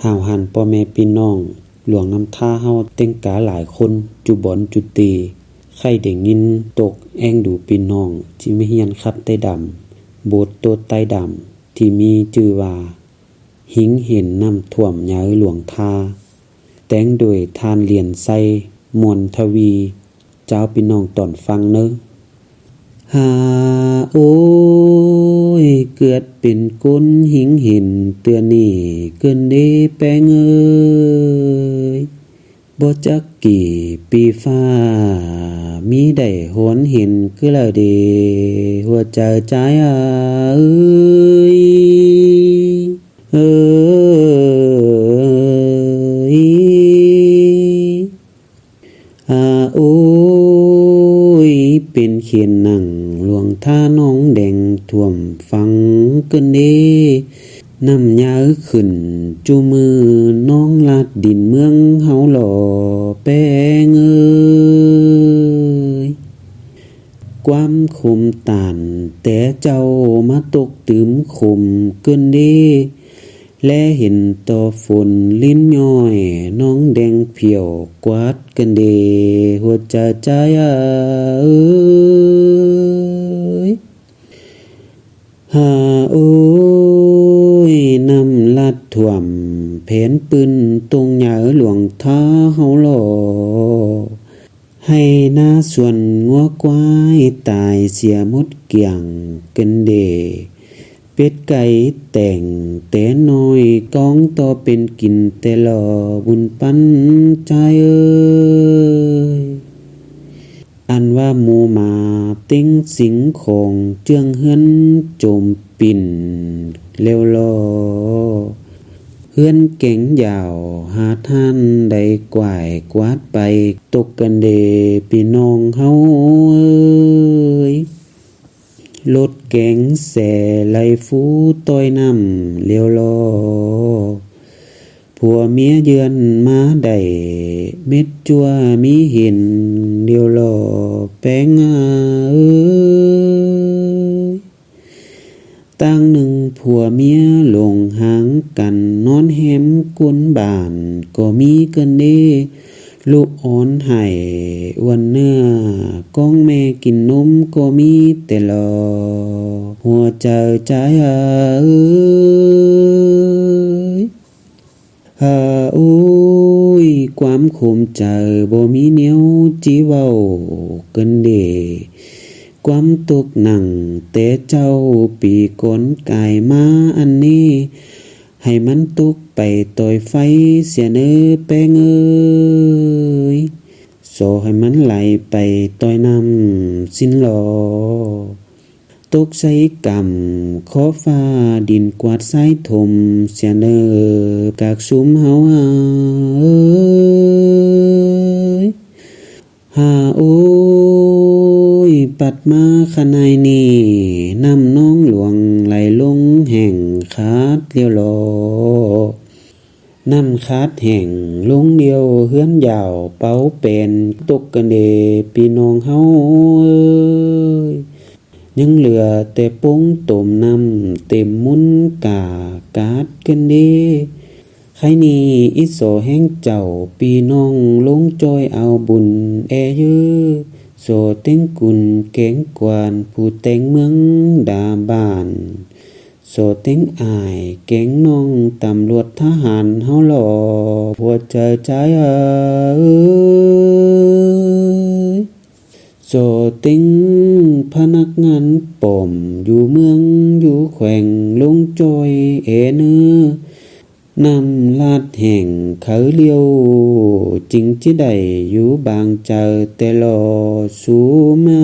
ห่าวหันพ่อแม่พี่น้องหลวงน้ำท่าเฮาเต็งกาหลายคนจุบอนจุตีใครได้ยินตกแองดูพี่น้องที่ไม่เฮียนครับใต้ดำโบสถ์โตใต้ดำที่มีชื่อว่าหิงเห็นน้ำท่วมยาหลวงท่าแต่งโดยทานเรียนไซมวลทวีเจ้าพี่น้องตอนฟังเนอะหาโอ้ยเกิดเป็นก้นหิงเห็นเตือนนี่เกินเดแปงเอ้ยบ่จักกี่ปีฟ้ามีได้หวนเห็นคือละเดหัวใจใจเอ้ยเอ้ยโอ้ยเป็นเขียนหนังหลวงท่าน้องแดงท่วมฟังเกินเดน้ำยาขึ้นจูมือน้องลาดดินเมืองเฮาหล่อแป้งเอ้ยความคมตานแต่เจ้ามาตกตืมคมเกินเดและเห็นต่อฝนลิ้นย้อยน้องแดงเพียวกวาดกันเดหัวใจใจเอ้ยโอ้ยน้ำลัดท่วมแผนปืนตรงหยาหลวงท่าเฮาหล่อให้หน้าส่วนงัวควายตายเสียหมดเกี่ยงกันเดเป็ดไก่แต่งแต่น้อยกองต่อเป็นกินแต่หล่อบุญปันใจเอ้ยอันว่าหมู่มาเต็งสิงของเจืองเฮือนโจมปิ่นเร็วลอเฮือนเก่งยาวหาท่านใดกวายกวาดไปตกกันเดพี่น้องเฮาเอ้ยรถแก๋งแส่ไหลฟูต้อยน้ำเลี้ยวลอผัวเมียเยือนมาได้เม็ดจัวมีเห็นเดียวลอแป้งเอ้ยตั้งหนึ่งผัวเมียลงหางกันนอนแฮมกุนบ้านก็มีกันเด้ลูกอ่อนให้วันเนื้อก้องแม่กินนมก็มีแต่รอหัวใจใจเอ้ยโอ้ยความขมใจบ่มีเหนียวจีเว้ากันเดความตกหนังแต่เจ้าปีก้นกายมาอันนี้ให้มันตกไปต่อยไฟเสียเนื้อแป้งเอ้ยโซให้มันไหลไปต่อยน้ำสิ้นหลอตกใส่กำขอฟ้าดินกวาดสายถมเสียเนื้อกากสุมเฮาเอ้ยโอ้ยปัดมาขนายนี่น้ำน้องหลวงไหลลงแห่งคาดเลี้ยวลอน้ำคาดแห่งลงเดียวเฮือนยาวเป้าเป็นตกกันเดพี่น้องเฮาเอ้ยยังเหลือแต่ป้งต้มน้ำเต็มมุนกากาดกันเดใครนี่อิโสแห่งเจ้าพี่น้องลงจอยเอาบุญเยอะโสเต็งกุนเก่งกวานผู้แต่งเมืองดาบ้านโสเต็งอายเก่งน้องตำรวจทหารเฮาหล่อหัวใจใจเอ้ยโสเต็งพนักงานป่อมอยู่เมืองอยู่แขวงลงจอยเนื้อนำลาดแห่งเขาเลี้ยวจริงที่ใดอยู่บางเจอแต่รอสูมา